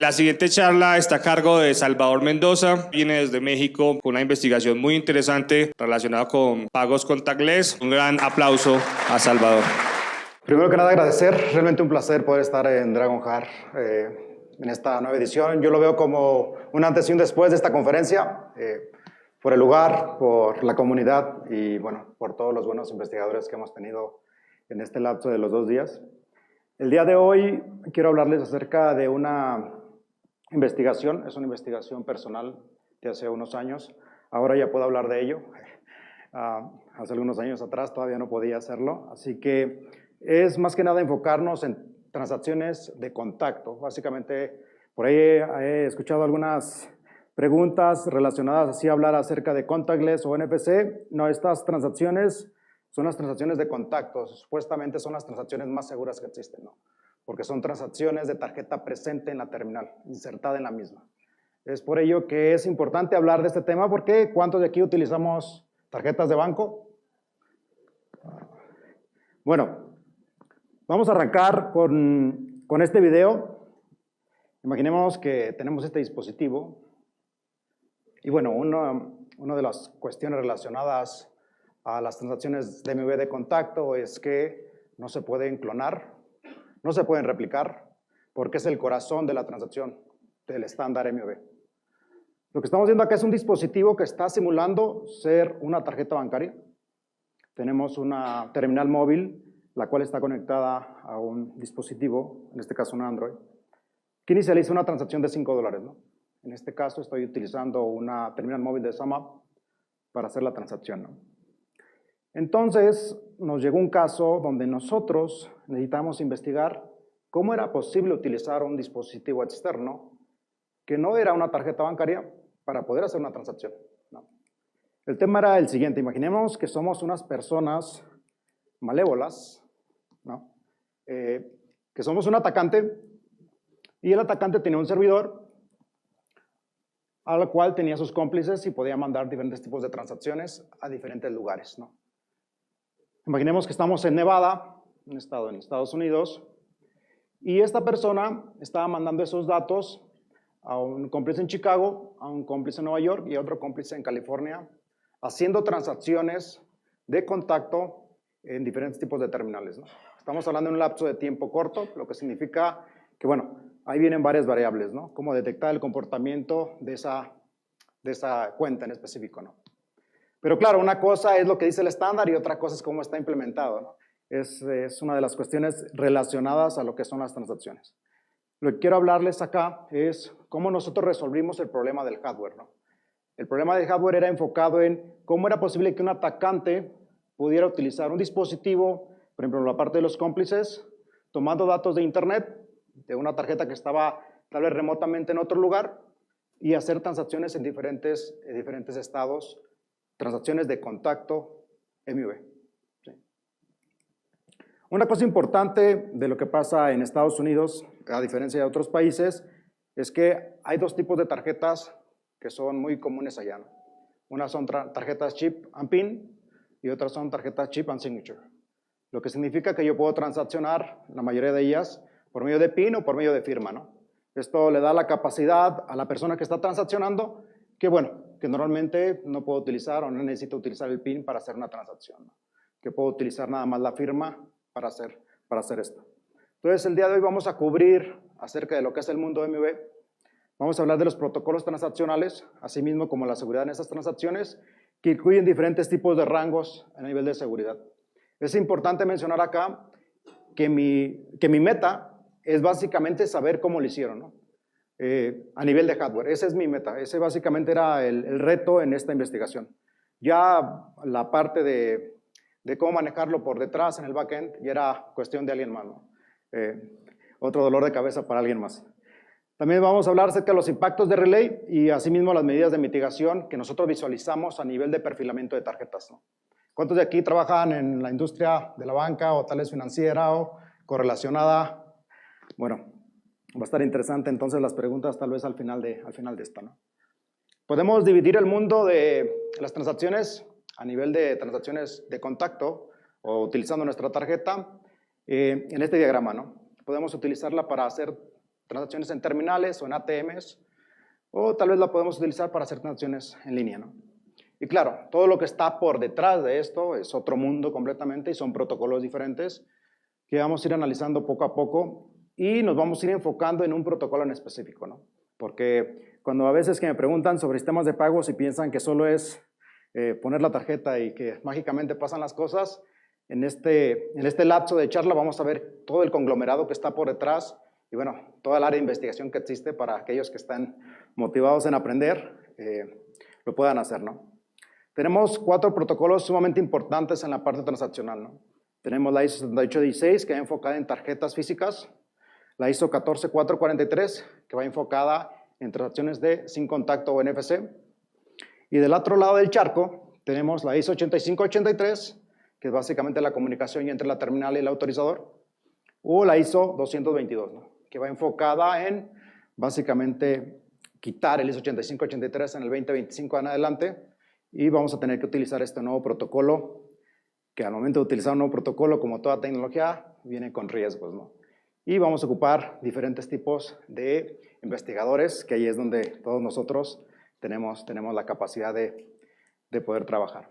La siguiente charla está a cargo de Salvador Mendoza. Viene desde México con una investigación muy interesante relacionada con pagos contactless. Un gran aplauso a Salvador. Primero que nada agradecer, realmente un placer poder estar en Dragon Heart en esta nueva edición. Yo lo veo como un antes y un después de esta conferencia, por el lugar, por la comunidad y bueno, por todos los buenos investigadores que hemos tenido en este lapso de los 2 días. El día de hoy quiero hablarles acerca de una investigación, es una investigación personal de hace unos años. Ahora ya puedo hablar de ello. Hace algunos años atrás todavía no podía hacerlo, así que es más que nada enfocarnos en transacciones de contacto. Básicamente, por ahí he escuchado algunas preguntas relacionadas así a hablar acerca de contactless o NFC. No, estas transacciones son las transacciones de contacto. Supuestamente son las transacciones más seguras que existen, ¿no? Porque son transacciones de tarjeta presente en la terminal, insertada en la misma. Es por ello que es importante hablar de este tema, porque ¿cuántos de aquí utilizamos tarjetas de banco? Bueno, vamos a arrancar con este video. Imaginemos que tenemos este dispositivo y bueno, una de las cuestiones relacionadas a las transacciones de MV de contacto es que no se pueden clonar, no se pueden replicar, porque es el corazón de la transacción del estándar MV. Lo que estamos viendo acá es un dispositivo que está simulando ser una tarjeta bancaria. Tenemos una terminal móvil, la cual está conectada a un dispositivo, en este caso un Android, que inicializa una transacción de $5, ¿no? En este caso estoy utilizando una terminal móvil de SumUp para hacer la transacción, ¿no? Entonces nos llegó un caso donde nosotros necesitamos investigar cómo era posible utilizar un dispositivo externo que no era una tarjeta bancaria para poder hacer una transacción, ¿no? El tema era el siguiente: imaginemos que somos unas personas malévolas, ¿no? Que somos un atacante y el atacante tenía un servidor al cual tenía sus cómplices y podía mandar diferentes tipos de transacciones a diferentes lugares, ¿no? Imaginemos que estamos en Nevada, un estado en Estados Unidos, y esta persona estaba mandando esos datos a un cómplice en Chicago, a un cómplice en Nueva York y a otro cómplice en California, haciendo transacciones de contacto en diferentes tipos de terminales, ¿no? Estamos hablando de un lapso de tiempo corto, lo que significa que, bueno, ahí vienen varias variables, ¿no? Cómo detectar el comportamiento de esa cuenta en específico, ¿no? Pero claro, una cosa es lo que dice el estándar y otra cosa es cómo está implementado, ¿no? Es una de las cuestiones relacionadas a lo que son las transacciones. Lo que quiero hablarles acá es cómo nosotros resolvimos el problema del hardware, ¿no? El problema del hardware era enfocado en cómo era posible que un atacante pudiera utilizar un dispositivo, por ejemplo, en la parte de los cómplices, tomando datos de internet, de una tarjeta que estaba tal vez remotamente en otro lugar, y hacer transacciones en diferentes estados, transacciones de contacto MV. ¿Sí? Una cosa importante de lo que pasa en Estados Unidos, a diferencia de otros países, es que hay 2 tipos de tarjetas que son muy comunes allá, ¿no? Unas son tarjetas chip and pin y otras son tarjetas chip and signature. Lo que significa que yo puedo transaccionar, la mayoría de ellas, por medio de PIN o por medio de firma, ¿no? Esto le da la capacidad a la persona que está transaccionando que, bueno, que normalmente no puedo utilizar o no necesito utilizar el PIN para hacer una transacción, ¿no? Que puedo utilizar nada más la firma para hacer esto. Entonces, el día de hoy vamos a cubrir acerca de lo que es el mundo MV. Vamos a hablar de los protocolos transaccionales, así mismo como la seguridad en esas transacciones, que incluyen diferentes tipos de rangos a nivel de seguridad. Es importante mencionar acá que mi meta es básicamente saber cómo lo hicieron, ¿no? A nivel de hardware. Esa es mi meta. Ese básicamente era el reto en esta investigación. Ya la parte de cómo manejarlo por detrás en el backend ya era cuestión de alguien más, ¿no? Otro dolor de cabeza para alguien más. También vamos a hablar acerca de los impactos de relay y asimismo las medidas de mitigación que nosotros visualizamos a nivel de perfilamiento de tarjetas, ¿no? ¿Cuántos de aquí trabajan en la industria de la banca o tal vez financiera o correlacionada? Bueno, va a estar interesante entonces las preguntas tal vez al final de esta, ¿no? Podemos dividir el mundo de las transacciones a nivel de transacciones de contacto o utilizando nuestra tarjeta en este diagrama, ¿no? Podemos utilizarla para hacer transacciones en terminales o en ATMs, o tal vez la podemos utilizar para hacer transacciones en línea, ¿no? Y claro, todo lo que está por detrás de esto es otro mundo completamente y son protocolos diferentes que vamos a ir analizando poco a poco y nos vamos a ir enfocando en un protocolo en específico, ¿no? Porque cuando a veces que me preguntan sobre sistemas de pagos y piensan que solo es poner la tarjeta y que mágicamente pasan las cosas, en este lapso de charla vamos a ver todo el conglomerado que está por detrás y bueno, toda el área de investigación que existe para aquellos que están motivados en aprender, lo puedan hacer, ¿no? Tenemos 4 protocolos sumamente importantes en la parte transaccional, ¿no? Tenemos la ISO 7816, que va enfocada en tarjetas físicas, la ISO 14443, que va enfocada en transacciones sin contacto o NFC, y del otro lado del charco tenemos la ISO 8583, que es básicamente la comunicación entre la terminal y el autorizador, o la ISO 222, ¿no? Que va enfocada en básicamente quitar el ISO 8583 en el 2025 en adelante, y vamos a tener que utilizar este nuevo protocolo, que al momento de utilizar un nuevo protocolo, como toda tecnología, viene con riesgos, ¿no? Y vamos a ocupar diferentes tipos de investigadores, que ahí es donde todos nosotros tenemos la capacidad de poder trabajar.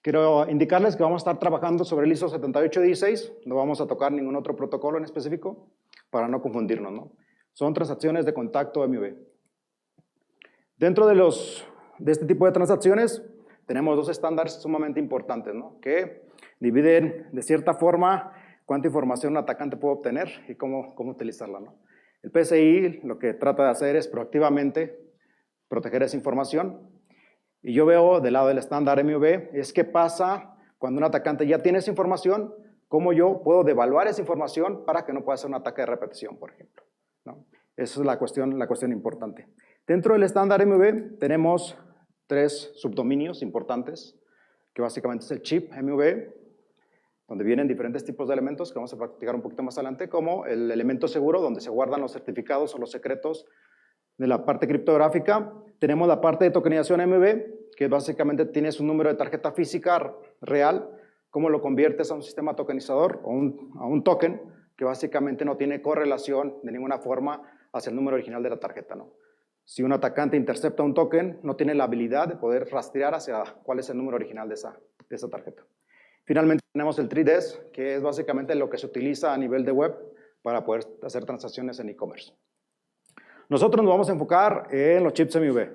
Quiero indicarles que vamos a estar trabajando sobre el ISO 7816, no vamos a tocar ningún otro protocolo en específico, para no confundirnos, ¿no? Son transacciones de contacto MV. Dentro de este tipo de transacciones, tenemos 2 estándares sumamente importantes, ¿no? Que dividen de cierta forma cuánta información un atacante puede obtener y cómo utilizarla, ¿no? El PCI lo que trata de hacer es proactivamente proteger esa información. Y yo veo del lado del estándar MV, es qué pasa cuando un atacante ya tiene esa información, cómo yo puedo devaluar esa información para que no pueda ser un ataque de repetición, por ejemplo, ¿no? Esa es la cuestión importante. Dentro del estándar MV tenemos 3 subdominios importantes, que básicamente es el chip MV, donde vienen diferentes tipos de elementos que vamos a practicar un poquito más adelante, como el elemento seguro, donde se guardan los certificados o los secretos de la parte criptográfica. Tenemos la parte de tokenización MV, que básicamente tienes un número de tarjeta física real, cómo lo conviertes a un sistema tokenizador o a un token, que básicamente no tiene correlación de ninguna forma hacia el número original de la tarjeta, ¿no? Si un atacante intercepta un token, no tiene la habilidad de poder rastrear hacia cuál es el número original de esa tarjeta. Finalmente tenemos el 3DS, que es básicamente lo que se utiliza a nivel de web para poder hacer transacciones en e-commerce. Nosotros nos vamos a enfocar en los chips MV.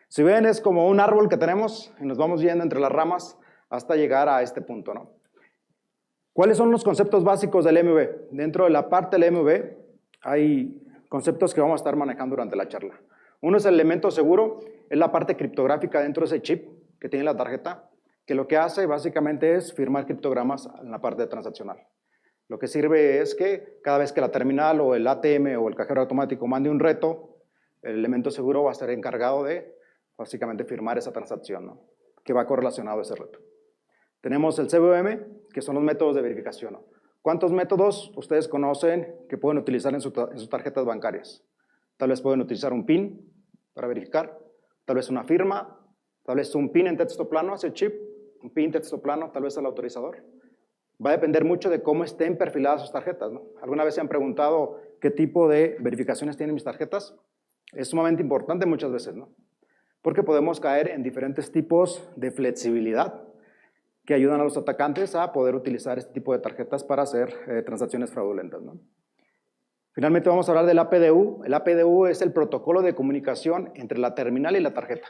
Si ven, es como un árbol que tenemos y nos vamos yendo entre las ramas hasta llegar a este punto, ¿no? ¿Cuáles son los conceptos básicos del MV? Dentro de la parte del MV hay conceptos que vamos a estar manejando durante la charla. Uno es el elemento seguro, es la parte criptográfica dentro de ese chip que tiene la tarjeta, que lo que hace básicamente es firmar criptogramas en la parte transaccional. Lo que sirve es que cada vez que la terminal o el ATM o el cajero automático mande un reto, el elemento seguro va a ser encargado de básicamente firmar esa transacción, ¿no? Que va correlacionado a ese reto. Tenemos el CVM, que son los métodos de verificación, ¿no? ¿Cuántos métodos ustedes conocen que pueden utilizar en sus tarjetas bancarias? Tal vez pueden utilizar un PIN para verificar, tal vez una firma, tal vez un PIN en texto plano hacia el chip, un PIN texto plano tal vez al autorizador. Va a depender mucho de cómo estén perfiladas sus tarjetas, ¿no? ¿Alguna vez se han preguntado qué tipo de verificaciones tienen mis tarjetas? Es sumamente importante muchas veces, ¿no? Porque podemos caer en diferentes tipos de flexibilidad que ayudan a los atacantes a poder utilizar este tipo de tarjetas para hacer transacciones fraudulentas, ¿no? Finalmente vamos a hablar del APDU. El APDU es el protocolo de comunicación entre la terminal y la tarjeta.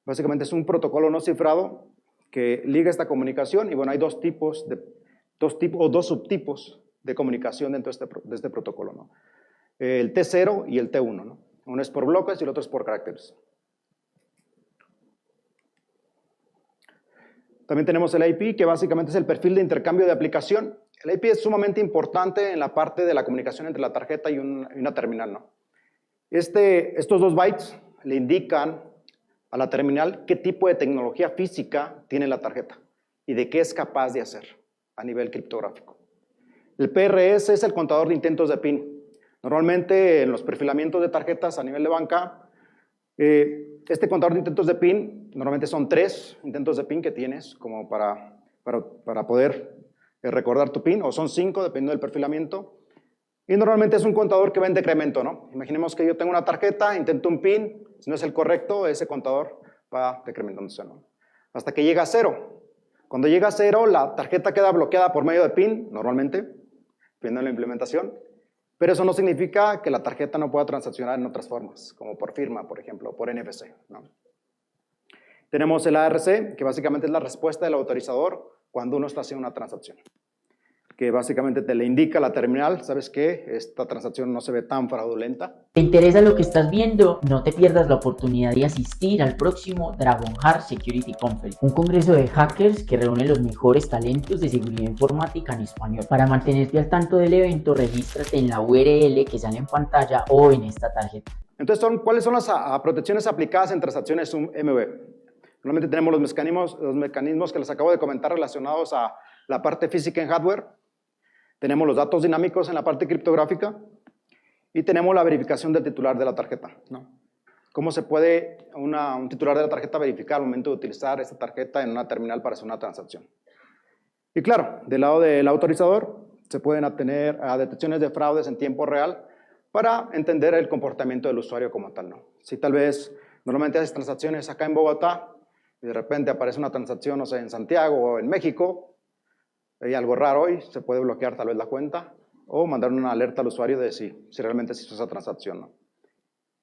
Básicamente es un protocolo no cifrado que liga esta comunicación y bueno, hay dos subtipos de comunicación dentro de este protocolo, ¿no? El T0 y el T1, ¿no? Uno es por bloques y el otro es por caracteres. También tenemos el IP, que básicamente es el perfil de intercambio de aplicación. El IP es sumamente importante en la parte de la comunicación entre la tarjeta y una terminal, ¿no? Estos 2 bytes le indican a la terminal qué tipo de tecnología física tiene la tarjeta y de qué es capaz de hacer a nivel criptográfico. El PRS es el contador de intentos de PIN. Normalmente en los perfilamientos de tarjetas a nivel de banca, este contador de intentos de PIN, normalmente son 3 intentos de PIN que tienes como para poder recordar tu PIN, o son 5 dependiendo del perfilamiento. Y normalmente es un contador que va en decremento, ¿no? Imaginemos que yo tengo una tarjeta, intento un PIN, si no es el correcto, ese contador va decrementándose, ¿no? Hasta que llega a 0. Cuando llega a 0, la tarjeta queda bloqueada por medio de PIN, normalmente, dependiendo de la implementación, pero eso no significa que la tarjeta no pueda transaccionar en otras formas, como por firma, por ejemplo, por NFC, ¿no? Tenemos el ARC, que básicamente es la respuesta del autorizador cuando uno está haciendo una transacción, que básicamente te le indica a la terminal, ¿sabes qué? Esta transacción no se ve tan fraudulenta. ¿Te interesa lo que estás viendo? No te pierdas la oportunidad de asistir al próximo Dragon Heart Security Conference, un congreso de hackers que reúne los mejores talentos de seguridad informática en español. Para mantenerte al tanto del evento, regístrate en la URL que sale en pantalla o en esta tarjeta. Entonces, ¿cuáles son las protecciones aplicadas en transacciones MV? Normalmente tenemos los mecanismos que les acabo de comentar relacionados a la parte física en hardware. Tenemos los datos dinámicos en la parte criptográfica y tenemos la verificación del titular de la tarjeta, ¿no? ¿Cómo se puede un titular de la tarjeta verificar al momento de utilizar esta tarjeta en una terminal para hacer una transacción? Y claro, del lado del autorizador se pueden tener detecciones de fraudes en tiempo real para entender el comportamiento del usuario como tal, ¿no? Si tal vez normalmente haces transacciones acá en Bogotá y de repente aparece una transacción, no sé, en Santiago o en México, hay algo raro hoy, se puede bloquear tal vez la cuenta o mandar una alerta al usuario de si realmente se hizo esa transacción, ¿no?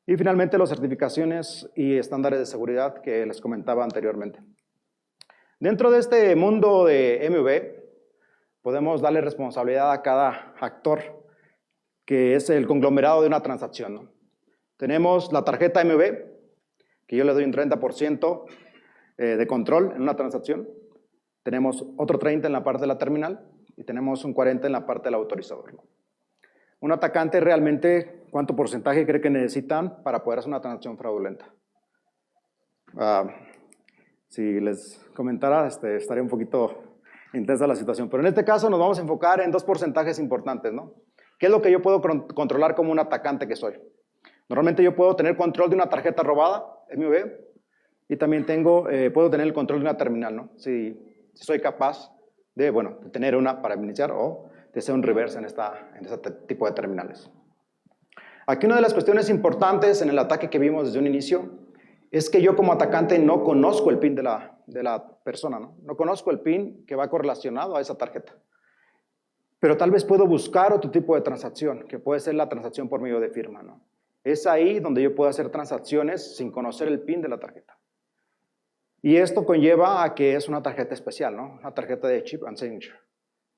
Y finalmente, las certificaciones y estándares de seguridad que les comentaba anteriormente. Dentro de este mundo de MV, podemos darle responsabilidad a cada actor, que es el conglomerado de una transacción, ¿no? Tenemos la tarjeta MV, que yo le doy un 30% de control en una transacción. Tenemos otro 30% en la parte de la terminal y tenemos un 40% en la parte del autorizador, ¿no? Un atacante realmente, ¿cuánto porcentaje cree que necesitan para poder hacer una transacción fraudulenta? Si les comentara, estaría un poquito intensa la situación. Pero en este caso nos vamos a enfocar en dos porcentajes importantes, ¿no? ¿Qué es lo que yo puedo controlar como un atacante que soy? Normalmente yo puedo tener control de una tarjeta robada, MV, y también puedo tener el control de una terminal, ¿no? Si soy capaz de tener una para iniciar o de hacer un reverse en este tipo de terminales. Aquí una de las cuestiones importantes en el ataque que vimos desde un inicio es que yo como atacante no conozco el PIN de la persona, ¿no? No conozco el PIN que va correlacionado a esa tarjeta. Pero tal vez puedo buscar otro tipo de transacción, que puede ser la transacción por medio de firma, ¿no? Es ahí donde yo puedo hacer transacciones sin conocer el PIN de la tarjeta. Y esto conlleva a que es una tarjeta especial, ¿no? Una tarjeta de chip and signature,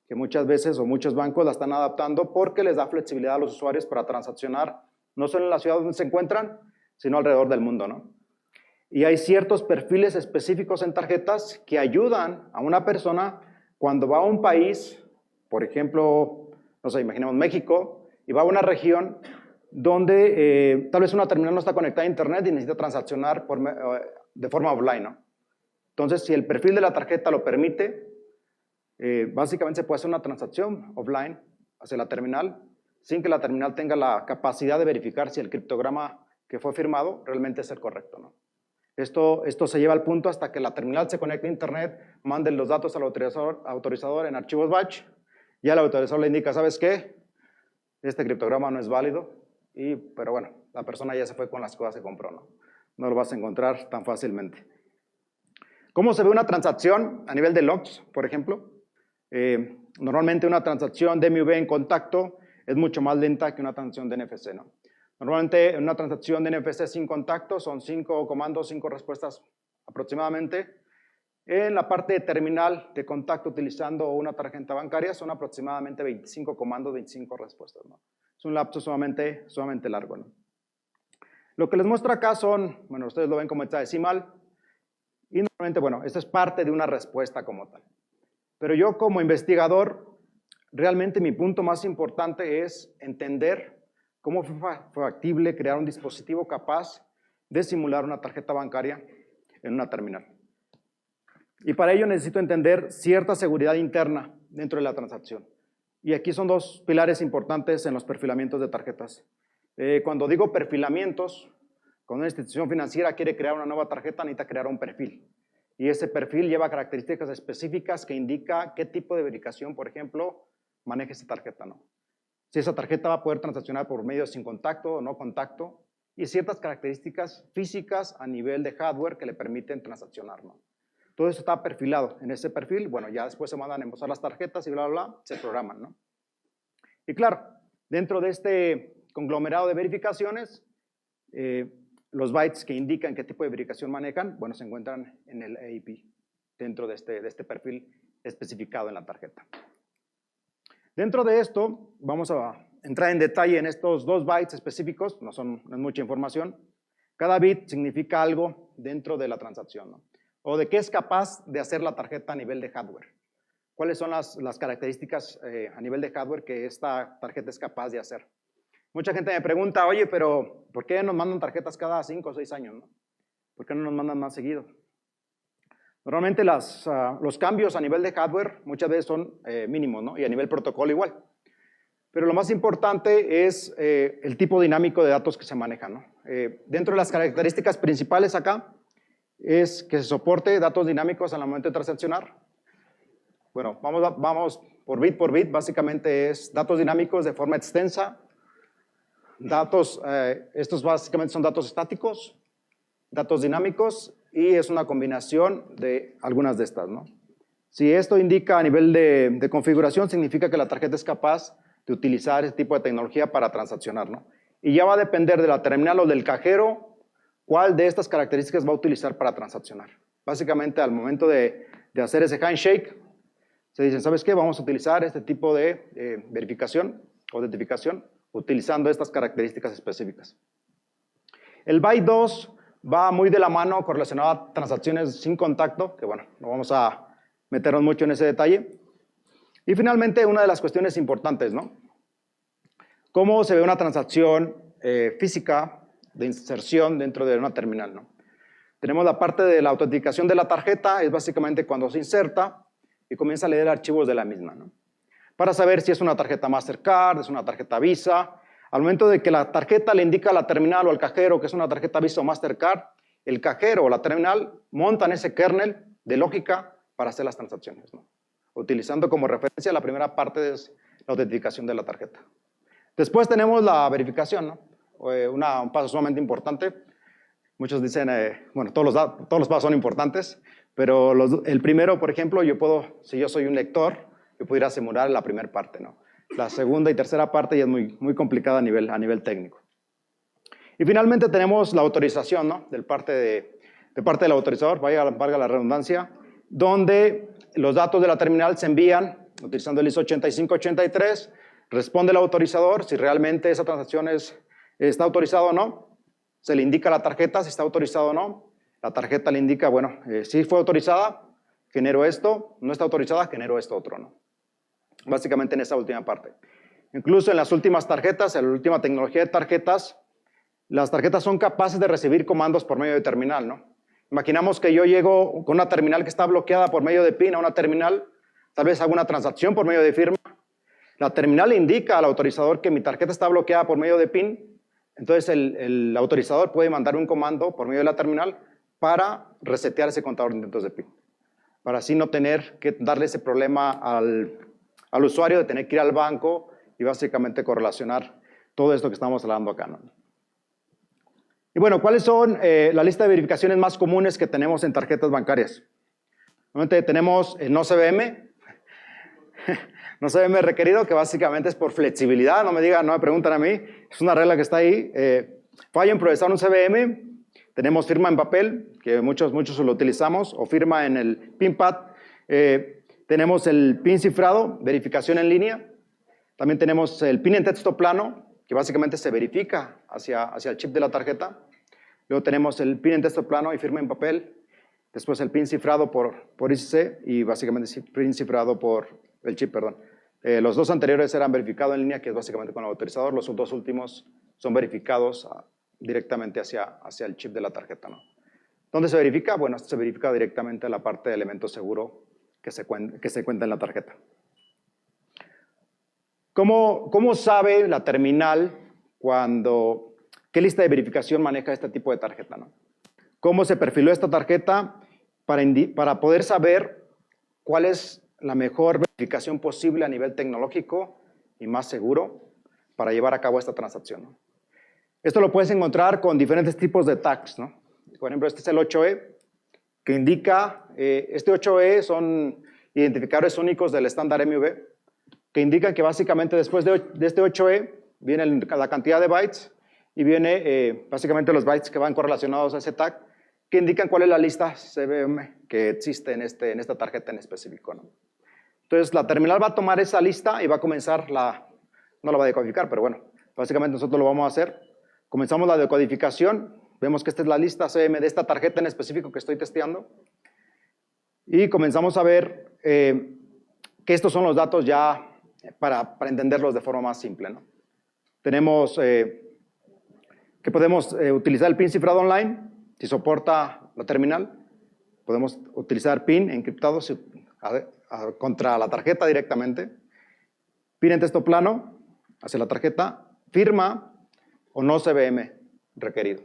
que muchas veces o muchos bancos la están adaptando porque les da flexibilidad a los usuarios para transaccionar no solo en la ciudad donde se encuentran, sino alrededor del mundo, ¿no? Y hay ciertos perfiles específicos en tarjetas que ayudan a una persona cuando va a un país, por ejemplo, no sé, imaginemos México, y va a una región donde tal vez una terminal no está conectada a internet y necesita transaccionar de forma offline, ¿no? Entonces, si el perfil de la tarjeta lo permite, básicamente se puede hacer una transacción offline hacia la terminal sin que la terminal tenga la capacidad de verificar si el criptograma que fue firmado realmente es el correcto, ¿no? Esto se lleva al punto hasta que la terminal se conecte a internet, mande los datos al autorizador en archivos batch, ya el autorizador le indica, ¿sabes qué? Este criptograma no es válido, pero bueno, la persona ya se fue con las cosas que compró, ¿no? No lo vas a encontrar tan fácilmente. ¿Cómo se ve una transacción a nivel de logs, por ejemplo? Normalmente una transacción de MV en contacto es mucho más lenta que una transacción de NFC, ¿no? Normalmente una transacción de NFC sin contacto son 5 comandos, 5 respuestas aproximadamente. En la parte de terminal de contacto utilizando una tarjeta bancaria son aproximadamente 25 comandos, 25 respuestas, ¿no? Es un lapso sumamente largo, ¿no? Lo que les muestro acá son, ustedes lo ven como hexadecimal, y normalmente, esta es parte de una respuesta como tal. Pero yo como investigador, realmente mi punto más importante es entender cómo fue factible crear un dispositivo capaz de simular una tarjeta bancaria en una terminal. Y para ello necesito entender cierta seguridad interna dentro de la transacción. Y aquí son dos pilares importantes en los perfilamientos de tarjetas. Cuando digo perfilamientos, cuando una institución financiera quiere crear una nueva tarjeta, necesita crear un perfil. Y ese perfil lleva características específicas que indica qué tipo de verificación, por ejemplo, maneja esa tarjeta, ¿no? si esa tarjeta va a poder transaccionar por medios sin contacto o no contacto, y ciertas características físicas a nivel de hardware que le permiten transaccionar, ¿no? Todo eso está perfilado. En ese perfil, bueno, ya después se mandan a embosar las tarjetas y bla, bla, bla, se programan, ¿no? Y claro, dentro de este conglomerado de verificaciones, los bytes que indican qué tipo de verificación manejan, bueno, se encuentran en el AEP, dentro de este perfil especificado en la tarjeta. Dentro de esto, vamos a entrar en detalle en estos 2 bytes específicos, no es mucha información. Cada bit significa algo dentro de la transacción, ¿no? O de qué es capaz de hacer la tarjeta a nivel de hardware. ¿Cuáles son las características a nivel de hardware que esta tarjeta es capaz de hacer? Mucha gente me pregunta, oye, pero ¿por qué nos mandan tarjetas cada 5 o 6 años, ¿no? ¿Por qué no nos mandan más seguido? Normalmente los cambios a nivel de hardware muchas veces son mínimos, ¿no? Y a nivel protocolo igual. Pero lo más importante es el tipo dinámico de datos que se manejan, ¿no? Dentro de las características principales acá es que se soporte datos dinámicos al momento de transaccionar. Bueno, vamos por bit, básicamente es datos dinámicos de forma extensa. Estos básicamente son datos estáticos, datos dinámicos, y es una combinación de algunas de estas, ¿no? Si esto indica a nivel de configuración, significa que la tarjeta es capaz de utilizar este tipo de tecnología para transaccionar, ¿no? Y ya va a depender de la terminal o del cajero cuál de estas características va a utilizar para transaccionar. Básicamente, al momento de hacer ese handshake, se dicen, ¿sabes qué? Vamos a utilizar este tipo de verificación o identificación utilizando estas características específicas. El byte 2 va muy de la mano correlacionado a transacciones sin contacto, que bueno, no vamos a meternos mucho en ese detalle. Y finalmente, una de las cuestiones importantes, ¿no? ¿Cómo se ve una transacción física de inserción dentro de una terminal, ¿no? Tenemos la parte de la autenticación de la tarjeta, es básicamente cuando se inserta y comienza a leer archivos de la misma, ¿no? Para saber si es una tarjeta Mastercard, es una tarjeta Visa. Al momento de que la tarjeta le indica a la terminal o al cajero que es una tarjeta Visa o Mastercard, el cajero o la terminal montan ese kernel de lógica para hacer las transacciones, ¿no? Utilizando como referencia la primera parte es la autenticación de la tarjeta. Después tenemos la verificación, ¿no? Un paso sumamente importante. Muchos dicen, bueno, todos los pasos son importantes, pero el primero, por ejemplo, si yo soy un lector, yo pudiera simular la primera parte, ¿no? La segunda y tercera parte ya es muy complicada a nivel técnico. Y finalmente tenemos la autorización, ¿no? De parte del autorizador, valga la redundancia, donde los datos de la terminal se envían utilizando el ISO 8583, responde el autorizador si realmente esa transacción está autorizada o no, se le indica a la tarjeta si está autorizado o no, la tarjeta le indica, bueno, si fue autorizada, genero esto, no está autorizada, genero esto otro, ¿no? Básicamente en esa última parte. Incluso en las últimas tarjetas, en la última tecnología de tarjetas, las tarjetas son capaces de recibir comandos por medio de terminal, ¿no? Imaginamos que yo llego con una terminal que está bloqueada por medio de PIN a una terminal, tal vez hago una transacción por medio de firma. La terminal le indica al autorizador que mi tarjeta está bloqueada por medio de PIN, entonces el autorizador puede mandar un comando por medio de la terminal para resetear ese contador de intentos de PIN, para así no tener que darle ese problema al usuario de tener que ir al banco y básicamente correlacionar todo esto que estamos hablando acá, ¿no? Y bueno, ¿cuáles son la lista de verificaciones más comunes que tenemos en tarjetas bancarias? Normalmente tenemos el no CBM, no CBM requerido, que básicamente es por flexibilidad, no me preguntan a mí, es una regla que está ahí. Falla en procesar un CBM, tenemos firma en papel, que muchos lo utilizamos, o firma en el PIN-pad. Tenemos el PIN cifrado, verificación en línea. También tenemos el PIN en texto plano, que básicamente se verifica hacia el chip de la tarjeta. Luego tenemos el PIN en texto plano y firma en papel. Después el PIN cifrado por ICC y básicamente PIN cifrado por el chip, perdón. Los dos anteriores eran verificados en línea, que es básicamente con el autorizador. Los dos últimos son verificados directamente hacia el chip de la tarjeta, ¿no? ¿Dónde se verifica? Bueno, esto se verifica directamente en la parte de elemento seguro que se cuenta en la tarjeta. ¿Cómo sabe la terminal qué lista de verificación maneja este tipo de tarjeta, ¿no? ¿Cómo se perfiló esta tarjeta para poder saber cuál es la mejor verificación posible a nivel tecnológico y más seguro para llevar a cabo esta transacción, ¿no? Esto lo puedes encontrar con diferentes tipos de tags, ¿no? Por ejemplo, este es el 8E, que indica, este 8E son identificadores únicos del estándar MV, que indican que básicamente después de este 8E viene la cantidad de bytes y viene básicamente los bytes que van correlacionados a ese tag, que indican cuál es la lista CVM que existe en esta tarjeta en específico, ¿no? Entonces, la terminal va a tomar esa lista y va a comenzar no la va a decodificar, pero bueno, básicamente nosotros lo vamos a hacer. Comenzamos la decodificación, vemos que esta es la lista CVM de esta tarjeta en específico que estoy testeando, y comenzamos a ver que estos son los datos ya para entenderlos de forma más simple, ¿no? Tenemos que podemos utilizar el PIN cifrado online, si soporta la terminal. Podemos utilizar PIN encriptado contra la tarjeta directamente. PIN en texto plano hacia la tarjeta, firma o no CVM requerido.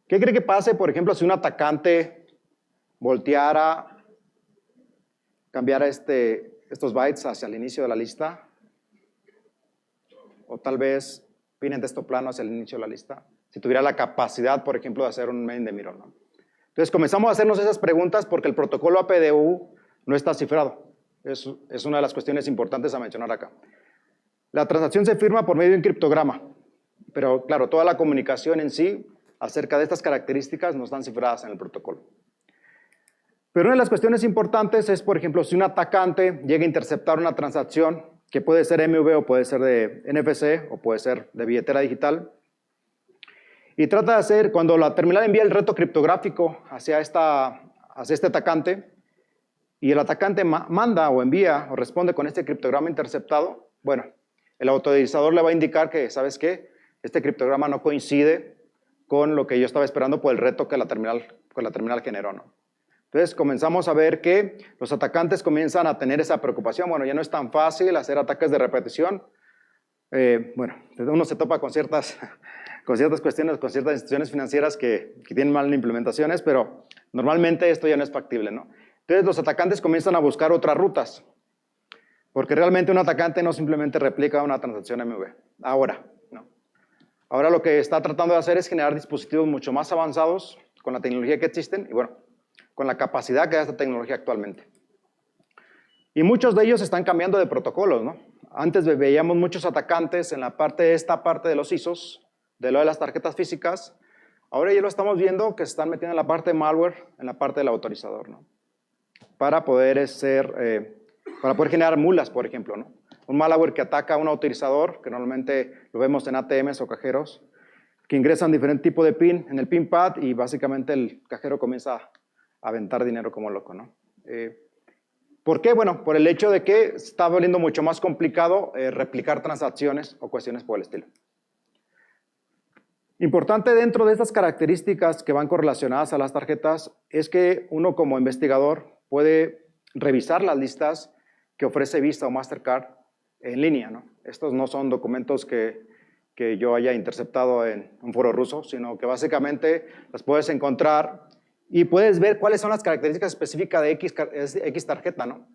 ¿Qué cree que pase, por ejemplo, si un atacante volteara, cambiara estos bytes hacia el inicio de la lista? O tal vez PIN en texto plano hacia el inicio de la lista. Si tuviera la capacidad, por ejemplo, de hacer un main de mirror, ¿no? Entonces comenzamos a hacernos esas preguntas porque el protocolo APDU no está cifrado. Es una de las cuestiones importantes a mencionar acá. La transacción se firma por medio de un criptograma, pero claro, toda la comunicación en sí acerca de estas características no están cifradas en el protocolo. Pero una de las cuestiones importantes es, por ejemplo, si un atacante llega a interceptar una transacción que puede ser MV o puede ser de NFC o puede ser de billetera digital, y trata de hacer, cuando la terminal envía el reto criptográfico hacia este atacante, y el atacante manda o envía o responde con este criptograma interceptado, bueno, el autorizador le va a indicar que, ¿sabes qué? Este criptograma no coincide con lo que yo estaba esperando por el reto que la terminal generó, ¿no? Entonces comenzamos a ver que los atacantes comienzan a tener esa preocupación. Bueno, ya no es tan fácil hacer ataques de repetición. Bueno, uno se topa con ciertas cuestiones, con ciertas instituciones financieras que tienen mal implementaciones, pero normalmente esto ya no es factible, ¿no? Entonces los atacantes comienzan a buscar otras rutas, porque realmente un atacante no simplemente replica una transacción MV. Ahora, ¿no? Ahora lo que está tratando de hacer es generar dispositivos mucho más avanzados con la tecnología que existen y bueno, con la capacidad que da esta tecnología actualmente. Y muchos de ellos están cambiando de protocolos, ¿no? Antes veíamos muchos atacantes en esta parte de los ISOs, de lo de las tarjetas físicas. Ahora ya lo estamos viendo que se están metiendo en la parte de malware, en la parte del autorizador, ¿no? Para poder generar mulas, por ejemplo, ¿no? Un malware que ataca a un autorizador, que normalmente lo vemos en ATMs o cajeros, que ingresan diferente tipo de PIN en el PIN pad y básicamente el cajero comienza a aventar dinero como loco, ¿no? ¿Por qué? Bueno, por el hecho de que está volviendo mucho más complicado replicar transacciones o cuestiones por el estilo. Importante dentro de estas características que van correlacionadas a las tarjetas es que uno como investigador puede revisar las listas que ofrece Visa o Mastercard en línea, ¿no? Estos no son documentos que yo haya interceptado en un foro ruso, sino que básicamente las puedes encontrar y puedes ver cuáles son las características específicas de X tarjeta, ¿no?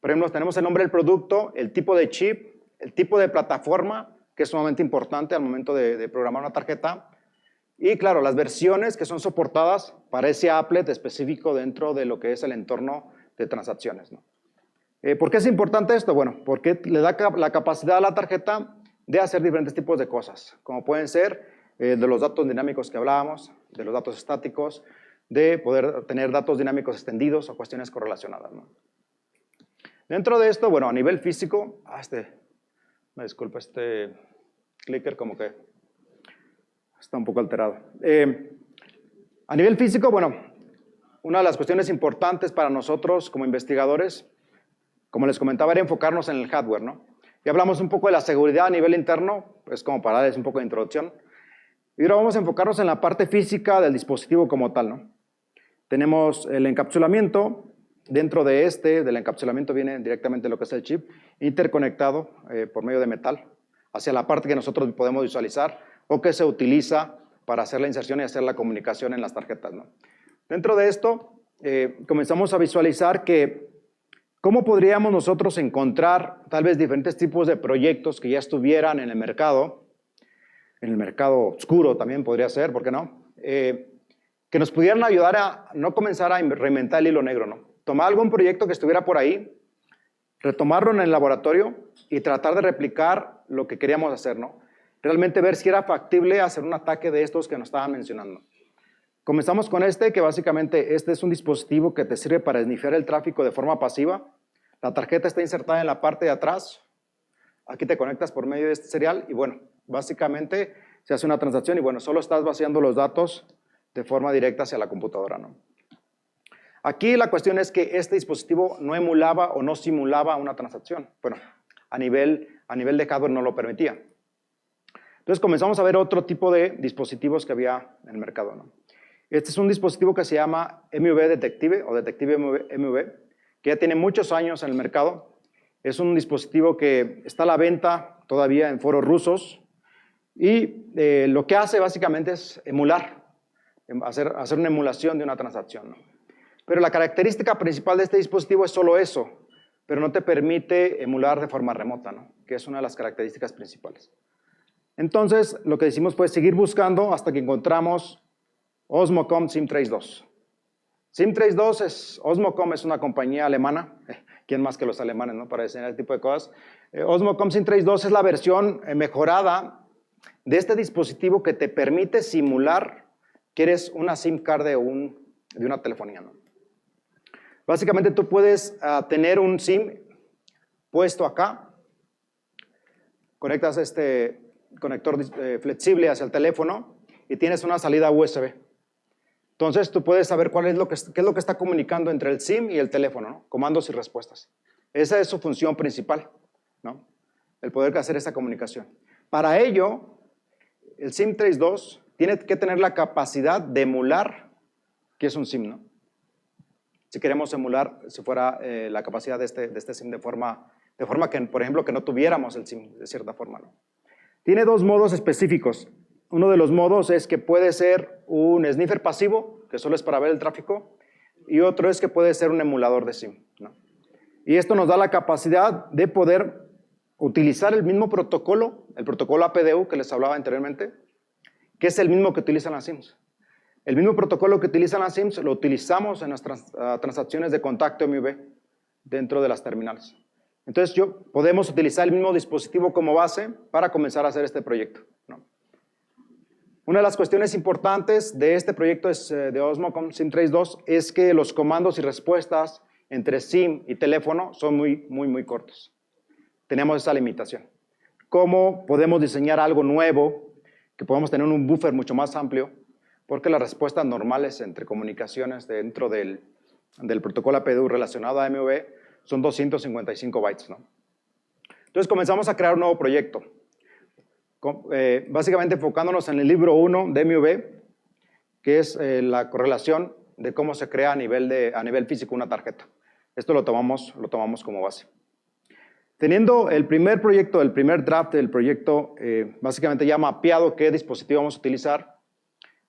Por ejemplo, tenemos el nombre del producto, el tipo de chip, el tipo de plataforma, que es sumamente importante al momento de programar una tarjeta, y claro, las versiones que son soportadas para ese applet específico dentro de lo que es el entorno de transacciones, ¿no? ¿Por qué es importante esto? Bueno, porque le da la capacidad a la tarjeta de hacer diferentes tipos de cosas, como pueden ser de los datos dinámicos que hablábamos, de los datos estáticos, de poder tener datos dinámicos extendidos o cuestiones correlacionadas, ¿no? Dentro de esto, bueno, a nivel físico, me disculpa, este clicker como que está un poco alterado. A nivel físico, bueno, una de las cuestiones importantes para nosotros como investigadores, como les comentaba, era enfocarnos en el hardware, ¿no? Ya hablamos un poco de la seguridad a nivel interno, pues como para darles un poco de introducción. Y ahora vamos a enfocarnos en la parte física del dispositivo como tal, ¿no? Tenemos el encapsulamiento. Dentro del encapsulamiento viene directamente lo que es el chip, interconectado por medio de metal, hacia la parte que nosotros podemos visualizar o que se utiliza para hacer la inserción y hacer la comunicación en las tarjetas, ¿no? Dentro de esto, comenzamos a visualizar que ¿Cómo podríamos nosotros encontrar tal vez diferentes tipos de proyectos que ya estuvieran en el mercado oscuro también podría ser, ¿por qué no? Que nos pudieran ayudar a no comenzar a reinventar el hilo negro, ¿no? Tomar algún proyecto que estuviera por ahí, retomarlo en el laboratorio y tratar de replicar lo que queríamos hacer, ¿no? Realmente ver si era factible hacer un ataque de estos que nos estaban mencionando. Comenzamos con que básicamente este es un dispositivo que te sirve para esnifear el tráfico de forma pasiva. La tarjeta está insertada en la parte de atrás. Aquí te conectas por medio de este serial y bueno, básicamente se hace una transacción y bueno, solo estás vaciando los datos de forma directa hacia la computadora, ¿no? Aquí la cuestión es que este dispositivo no emulaba o no simulaba una transacción. Bueno, a nivel de hardware no lo permitía. Entonces comenzamos a ver otro tipo de dispositivos que había en el mercado, ¿no? Este es un dispositivo que se llama MV Detective o Detective MV, que ya tiene muchos años en el mercado. Es un dispositivo que está a la venta todavía en foros rusos y lo que hace básicamente es emular, hacer una emulación de una transacción, ¿no? Pero la característica principal de este dispositivo es solo eso, pero no te permite emular de forma remota, ¿no? Que es una de las características principales. Entonces, lo que hicimos fue seguir buscando hasta que encontramos Osmocom SIM-Trace2. SIM-Trace2 Osmocom es una compañía alemana, ¿quién más que los alemanes, ¿no? Para diseñar este tipo de cosas. Osmocom SIM-Trace2 es la versión mejorada de este dispositivo que te permite simular que eres una SIM card de una telefonía, ¿no? Básicamente tú puedes tener un SIM puesto acá, conectas este conector flexible hacia el teléfono y tienes una salida USB. Entonces tú puedes saber qué es lo que está comunicando entre el SIM y el teléfono, ¿no? Comandos y respuestas. Esa es su función principal, ¿no? El poder hacer esa comunicación. Para ello, el SIM-Trace2 tiene que tener la capacidad de emular que es un SIM, ¿no? Si queremos emular, si fuera la capacidad de este SIM de forma que, por ejemplo, que no tuviéramos el SIM de cierta forma, ¿no? Tiene dos modos específicos. Uno de los modos es que puede ser un sniffer pasivo, que solo es para ver el tráfico, y otro es que puede ser un emulador de SIM, ¿no? Y esto nos da la capacidad de poder utilizar el mismo protocolo, el protocolo APDU que les hablaba anteriormente, que es el mismo que utilizan las SIMs. El mismo protocolo que utilizan las SIMs lo utilizamos en las transacciones de contacto MV dentro de las terminales. Entonces podemos utilizar el mismo dispositivo como base para comenzar a hacer este proyecto, ¿no? Una de las cuestiones importantes de este proyecto de Osmocom SIM-Trace2 es que los comandos y respuestas entre SIM y teléfono son muy cortos. Tenemos esa limitación. ¿Cómo podemos diseñar algo nuevo, que podamos tener un buffer mucho más amplio? Porque las respuestas normales entre comunicaciones dentro del protocolo APDU relacionado a MV son 255 bytes, ¿no? Entonces comenzamos a crear un nuevo proyecto, básicamente enfocándonos en el libro 1 de MV, que es la correlación de cómo se crea a nivel físico una tarjeta. Esto lo tomamos como base. Teniendo el primer proyecto, el primer draft del proyecto, básicamente ya mapeado qué dispositivo vamos a utilizar,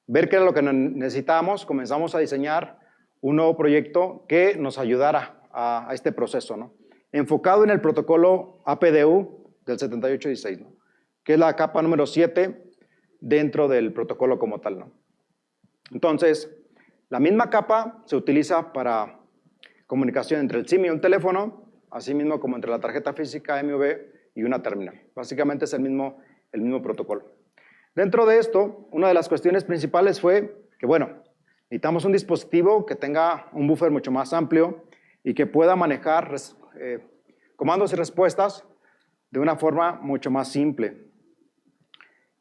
ver qué era lo que necesitábamos, comenzamos a diseñar un nuevo proyecto que nos ayudara a este proceso, ¿no? Enfocado en el protocolo APDU del 7816, ¿no? Que es la capa número 7 dentro del protocolo como tal, ¿no? Entonces, la misma capa se utiliza para comunicación entre el SIM y un teléfono, así mismo como entre la tarjeta física MV y una terminal. Básicamente es el mismo protocolo. Dentro de esto, una de las cuestiones principales fue que, bueno, necesitamos un dispositivo que tenga un buffer mucho más amplio y que pueda manejar comandos y respuestas de una forma mucho más simple.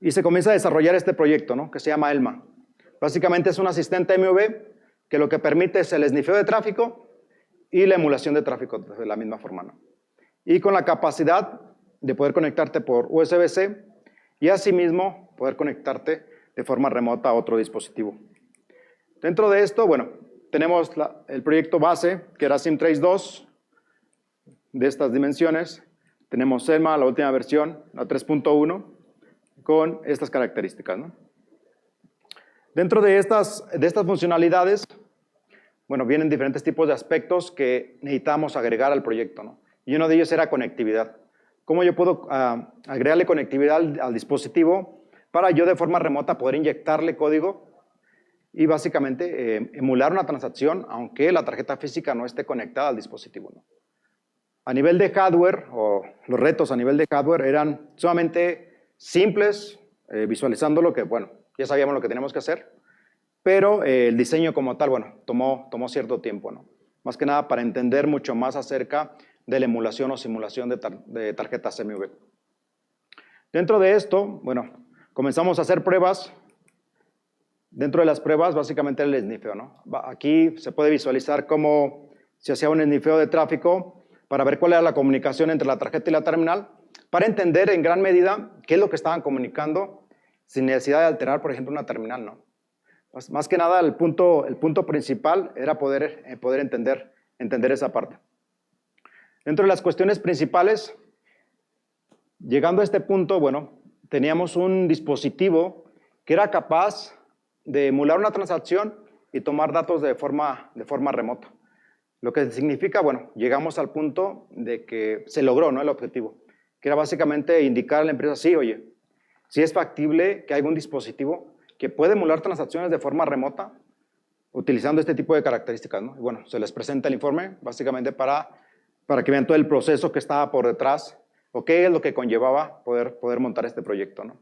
Y se comienza a desarrollar este proyecto, ¿no? Que se llama ELMA. Básicamente es un asistente MV que lo que permite es el esnifeo de tráfico y la emulación de tráfico de la misma forma, ¿no? Y con la capacidad de poder conectarte por USB-C y asimismo poder conectarte de forma remota a otro dispositivo. Dentro de esto, bueno, tenemos el proyecto base, que era SIM-Trace2, de estas dimensiones. Tenemos ELMA, la última versión, la 3.1, con estas características, ¿no? Dentro de estas funcionalidades, bueno, vienen diferentes tipos de aspectos que necesitamos agregar al proyecto, ¿no? Y uno de ellos era conectividad. ¿Cómo yo puedo agregarle conectividad al dispositivo para yo de forma remota poder inyectarle código y básicamente emular una transacción aunque la tarjeta física no esté conectada al dispositivo, ¿no? A nivel de hardware, o los retos a nivel de hardware eran sumamente simples, visualizando lo que, bueno, ya sabíamos lo que teníamos que hacer, pero el diseño como tal, bueno, tomó cierto tiempo, ¿no? Más que nada para entender mucho más acerca de la emulación o simulación de tarjetas MV. Dentro de esto, bueno, comenzamos a hacer pruebas. Dentro de las pruebas, básicamente el esnifeo, ¿no? Aquí se puede visualizar cómo se hacía un esnifeo de tráfico para ver cuál era la comunicación entre la tarjeta y la terminal, para entender en gran medida qué es lo que estaban comunicando sin necesidad de alterar, por ejemplo, una terminal, ¿no? Más que nada, el punto principal era poder entender esa parte. Dentro de las cuestiones principales, llegando a este punto, bueno, teníamos un dispositivo que era capaz de emular una transacción y tomar datos de forma remota. Lo que significa, bueno, llegamos al punto de que se logró, ¿no?, el objetivo, que era básicamente indicar a la empresa, sí, oye, si es factible que haya un dispositivo que puede emular transacciones de forma remota utilizando este tipo de características, ¿no? Y bueno, se les presenta el informe básicamente para que vean todo el proceso que estaba por detrás o qué es lo que conllevaba poder montar este proyecto, ¿no?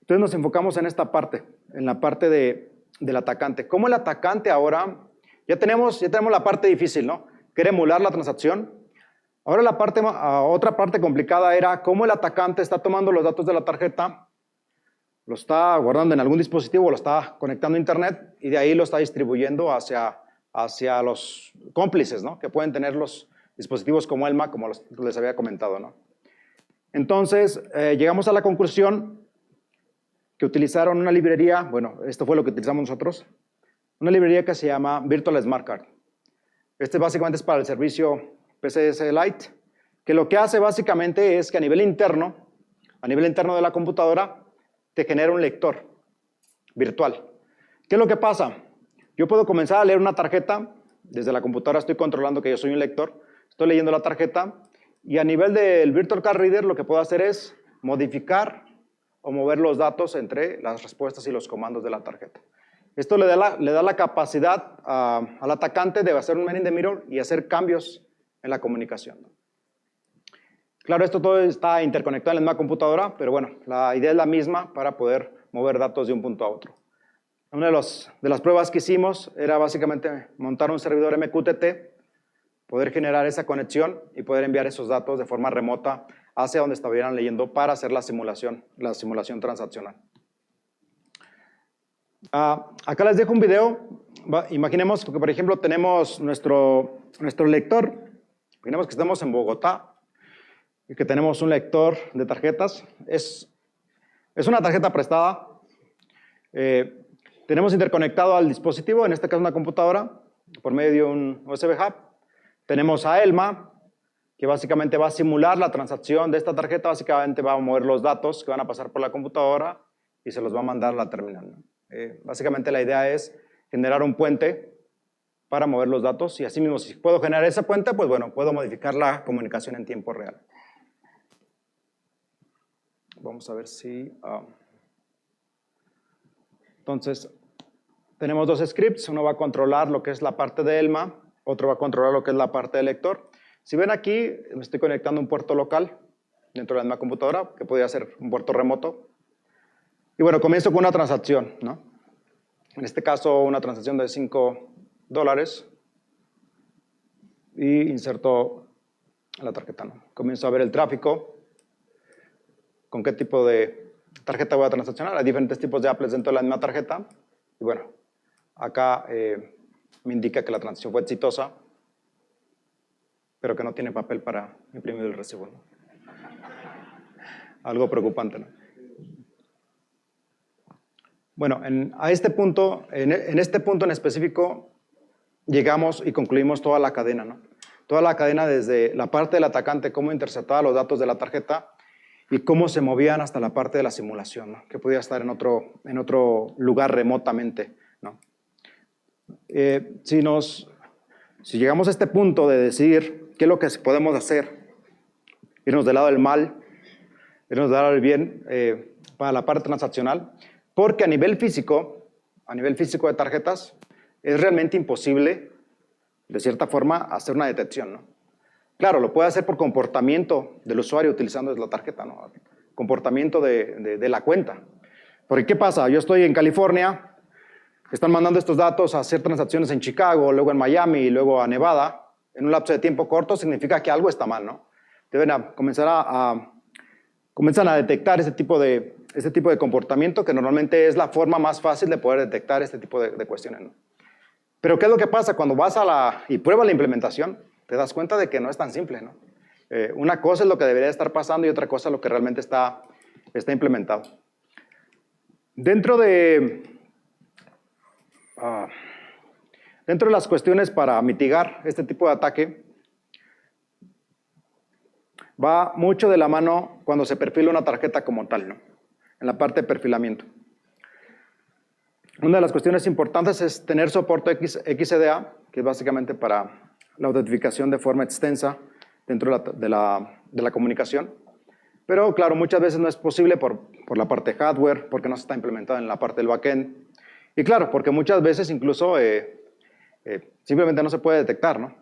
Entonces nos enfocamos en esta parte, en la parte del atacante. ¿Cómo el atacante ahora, ya tenemos la parte difícil, ¿no?, que era emular la transacción. Ahora otra parte complicada era cómo el atacante está tomando los datos de la tarjeta, lo está guardando en algún dispositivo, lo está conectando a internet y de ahí lo está distribuyendo hacia los cómplices, ¿no?, que pueden tener los dispositivos como ELMA, como les había comentado, ¿no? Entonces, llegamos a la conclusión que utilizaron una librería, bueno, esto fue lo que utilizamos nosotros, una librería que se llama Virtual Smart Card. Este básicamente es para el servicio PCS Lite, que lo que hace básicamente es que a nivel interno de la computadora, te genera un lector virtual. ¿Qué es lo que pasa? Yo puedo comenzar a leer una tarjeta, desde la computadora estoy controlando que yo soy un lector, estoy leyendo la tarjeta, y a nivel del Virtual Card Reader lo que puedo hacer es modificar o mover los datos entre las respuestas y los comandos de la tarjeta. Esto le da la capacidad al atacante de hacer un man in the mirror y hacer cambios en la comunicación. Claro, esto todo está interconectado en la misma computadora, pero bueno, la idea es la misma para poder mover datos de un punto a otro. Una de las pruebas que hicimos era básicamente montar un servidor MQTT, poder generar esa conexión y poder enviar esos datos de forma remota hacia donde estuvieran leyendo para hacer la simulación transaccional. Acá les dejo un video. Imaginemos que, por ejemplo, tenemos nuestro lector. Imaginemos que estamos en Bogotá y que tenemos un lector de tarjetas. Es una tarjeta prestada. Tenemos interconectado al dispositivo, en este caso una computadora, por medio de un USB Hub. Tenemos a ELMA, que básicamente va a simular la transacción de esta tarjeta, básicamente va a mover los datos que van a pasar por la computadora y se los va a mandar a la terminal, ¿no? Básicamente la idea es generar un puente para mover los datos y así mismo, si puedo generar ese puente, pues bueno, puedo modificar la comunicación en tiempo real. Vamos a ver si... Entonces, tenemos dos scripts, uno va a controlar lo que es la parte de ELMA, otro va a controlar lo que es la parte del lector. Si ven aquí, me estoy conectando a un puerto local dentro de la misma computadora, que podría ser un puerto remoto. Y bueno, comienzo con una transacción, ¿no? En este caso, una transacción de $5 y inserto la tarjeta, ¿no? Comienzo a ver el tráfico, con qué tipo de tarjeta voy a transaccionar. Hay diferentes tipos de apples dentro de la misma tarjeta. Y bueno, acá me indica que la transacción fue exitosa, pero que no tiene papel para imprimir el recibo, ¿no? Algo preocupante, ¿no? Bueno, en este punto en específico, llegamos y concluimos toda la cadena, ¿no? Toda la cadena desde la parte del atacante, cómo interceptaba los datos de la tarjeta y cómo se movían hasta la parte de la simulación, ¿no?, que podía estar en otro lugar remotamente, ¿no? Si llegamos a este punto de decidir qué es lo que podemos hacer, irnos del lado del mal, irnos del lado del bien para la parte transaccional, porque a nivel físico de tarjetas, es realmente imposible, de cierta forma, hacer una detección, ¿no? Claro, lo puede hacer por comportamiento del usuario utilizando la tarjeta, ¿no? Comportamiento de la cuenta. Porque, ¿qué pasa? Yo estoy en California, están mandando estos datos a hacer transacciones en Chicago, luego en Miami y luego a Nevada, en un lapso de tiempo corto, significa que algo está mal, ¿no? Deben comienzan a detectar este tipo de comportamiento, que normalmente es la forma más fácil de poder detectar este tipo de cuestiones, ¿no? Pero ¿qué es lo que pasa? Cuando vas y pruebas la implementación, te das cuenta de que no es tan simple, ¿no? Una cosa es lo que debería estar pasando y otra cosa es lo que realmente está implementado. Dentro de las cuestiones para mitigar este tipo de ataque, va mucho de la mano cuando se perfila una tarjeta como tal, ¿no? En la parte de perfilamiento. Una de las cuestiones importantes es tener soporte XCDA, que es básicamente para la autentificación de forma extensa dentro de la comunicación. Pero claro, muchas veces no es posible por la parte de hardware, porque no se está implementado en la parte del backend. Y claro, porque muchas veces incluso simplemente no se puede detectar, ¿no?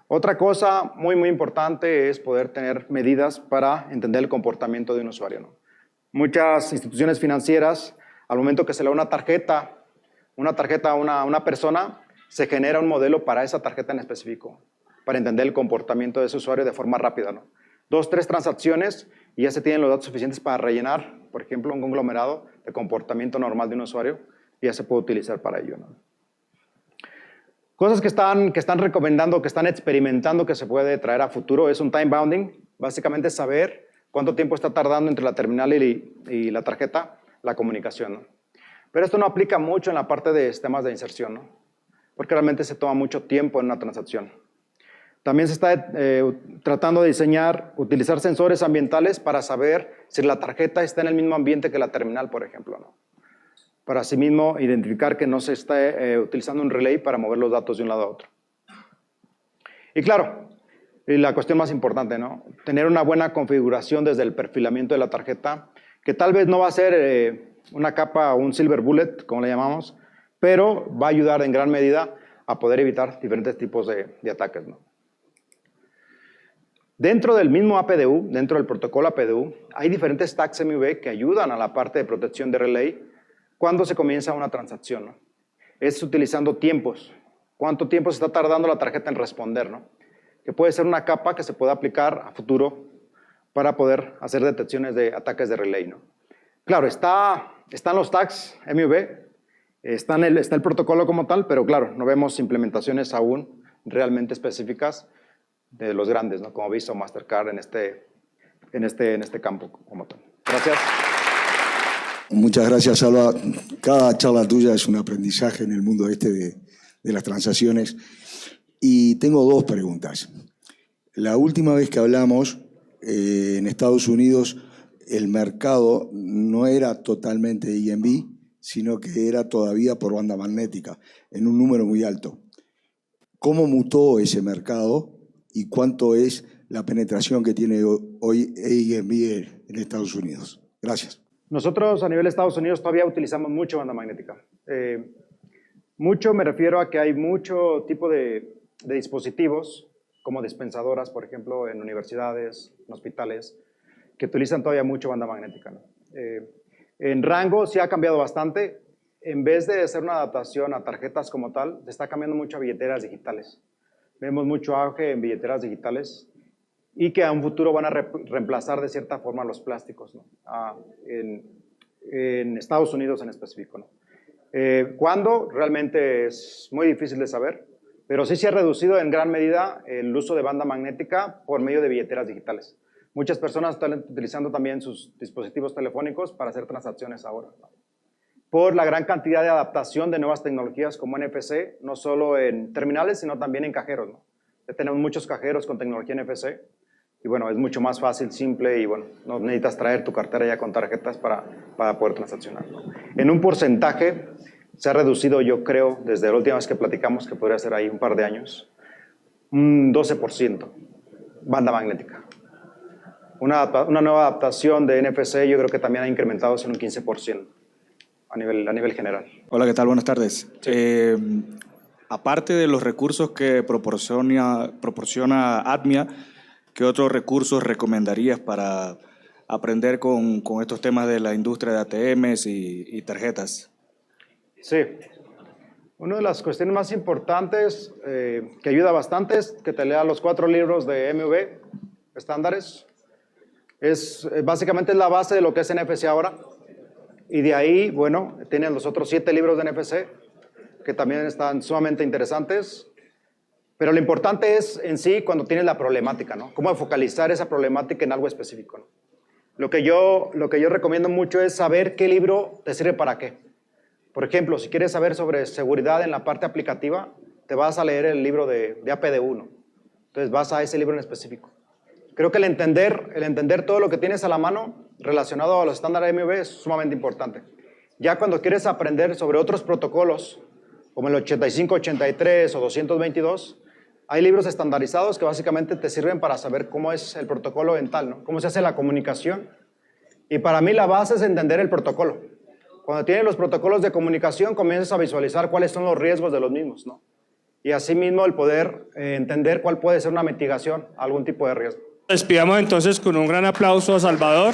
Otra cosa muy, muy importante es poder tener medidas para entender el comportamiento de un usuario, ¿no? Muchas instituciones financieras, al momento que se le da una tarjeta a una persona, se genera un modelo para esa tarjeta en específico, para entender el comportamiento de ese usuario de forma rápida, ¿no? 2, 3 transacciones y ya se tienen los datos suficientes para rellenar, por ejemplo, un conglomerado de comportamiento normal de un usuario y ya se puede utilizar para ello, ¿no? Cosas que están recomendando, que están experimentando que se puede traer a futuro es un time bounding, básicamente saber cuánto tiempo está tardando entre la terminal y la tarjeta la comunicación, ¿no? Pero esto no aplica mucho en la parte de sistemas de inserción, ¿no? Porque realmente se toma mucho tiempo en una transacción. También se está tratando de utilizar sensores ambientales para saber si la tarjeta está en el mismo ambiente que la terminal, por ejemplo, ¿no? Para asimismo identificar que no se está utilizando un relay para mover los datos de un lado a otro. Y claro, y la cuestión más importante, ¿no? Tener una buena configuración desde el perfilamiento de la tarjeta, que tal vez no va a ser una capa o un silver bullet, como le llamamos, pero va a ayudar en gran medida a poder evitar diferentes tipos de ataques, ¿no? Dentro del mismo APDU, dentro del protocolo APDU, hay diferentes tags MV que ayudan a la parte de protección de relay cuando se comienza una transacción, ¿no? Es utilizando tiempos. ¿Cuánto tiempo se está tardando la tarjeta en responder, ¿no? Que puede ser una capa que se pueda aplicar a futuro para poder hacer detecciones de ataques de relay, ¿no? Claro, están los tags MV, está el protocolo como tal, pero claro, no vemos implementaciones aún realmente específicas de los grandes, ¿no? Como Visa o Mastercard en este campo como tal. Gracias. Muchas gracias, Alba. Cada charla tuya es un aprendizaje en el mundo de las transacciones. Y tengo 2 preguntas. La última vez que hablamos, en Estados Unidos, el mercado no era totalmente EMV, sino que era todavía por banda magnética, en un número muy alto. ¿Cómo mutó ese mercado y cuánto es la penetración que tiene hoy EMV en Estados Unidos? Gracias. Nosotros a nivel de Estados Unidos todavía utilizamos mucho banda magnética. Mucho me refiero a que hay mucho tipo de dispositivos, como dispensadoras, por ejemplo, en universidades, en hospitales, que utilizan todavía mucho banda magnética, ¿no? En rango sí ha cambiado bastante. En vez de hacer una adaptación a tarjetas como tal, se está cambiando mucho a billeteras digitales. Vemos mucho auge en billeteras digitales y que a un futuro van a reemplazar de cierta forma los plásticos, ¿no? En Estados Unidos en específico, ¿no? ¿Cuándo? Realmente es muy difícil de saber, pero sí se ha reducido en gran medida el uso de banda magnética por medio de billeteras digitales. Muchas personas están utilizando también sus dispositivos telefónicos para hacer transacciones ahora, ¿no? Por la gran cantidad de adaptación de nuevas tecnologías como NFC, no solo en terminales, sino también en cajeros, ¿no? Ya tenemos muchos cajeros con tecnología NFC y bueno, es mucho más fácil, simple y bueno, no necesitas traer tu cartera ya con tarjetas para poder transaccionar, ¿no? En un porcentaje, se ha reducido, yo creo, desde la última vez que platicamos, que podría ser ahí un par de años, un 12%, banda magnética. Una nueva adaptación de NFC yo creo que también ha incrementado en un 15% a nivel general. Hola, ¿qué tal? Buenas tardes. Aparte de los recursos que proporciona ADMIA, ¿qué otros recursos recomendarías para aprender con estos temas de la industria de ATMs y tarjetas? Sí. Una de las cuestiones más importantes que ayuda bastante es que te leas los 4 libros de MV estándares. Básicamente es la base de lo que es NFC ahora. Y de ahí, bueno, tienen los otros 7 libros de NFC, que también están sumamente interesantes. Pero lo importante es en sí cuando tienes la problemática, ¿no? Cómo focalizar esa problemática en algo específico, ¿no? Lo que yo recomiendo mucho es saber qué libro te sirve para qué. Por ejemplo, si quieres saber sobre seguridad en la parte aplicativa, te vas a leer el libro de APD1. Entonces vas a ese libro en específico. Creo que el entender todo lo que tienes a la mano relacionado a los estándares MV es sumamente importante. Ya cuando quieres aprender sobre otros protocolos, como el 8583 o 222, hay libros estandarizados que básicamente te sirven para saber cómo es el protocolo en tal, ¿no? Cómo se hace la comunicación. Y para mí la base es entender el protocolo. Cuando tienes los protocolos de comunicación, comienzas a visualizar cuáles son los riesgos de los mismos, ¿no? Y asimismo el poder entender cuál puede ser una mitigación a algún tipo de riesgo. Despidamos entonces con un gran aplauso a Salvador.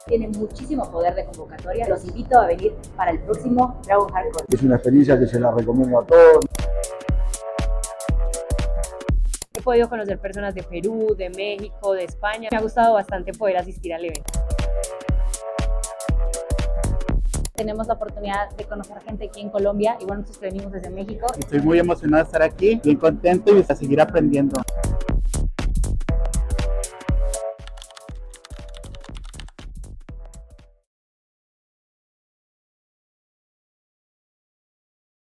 Tiene muchísimo poder de convocatoria. Los invito a venir para el próximo Dragon Hardcore. Es una experiencia que se la recomiendo a todos. He podido conocer personas de Perú, de México, de España. Me ha gustado bastante poder asistir al evento. Tenemos la oportunidad de conocer gente aquí en Colombia y bueno, nosotros venimos desde México. Estoy muy emocionado de estar aquí, bien contento y a seguir aprendiendo.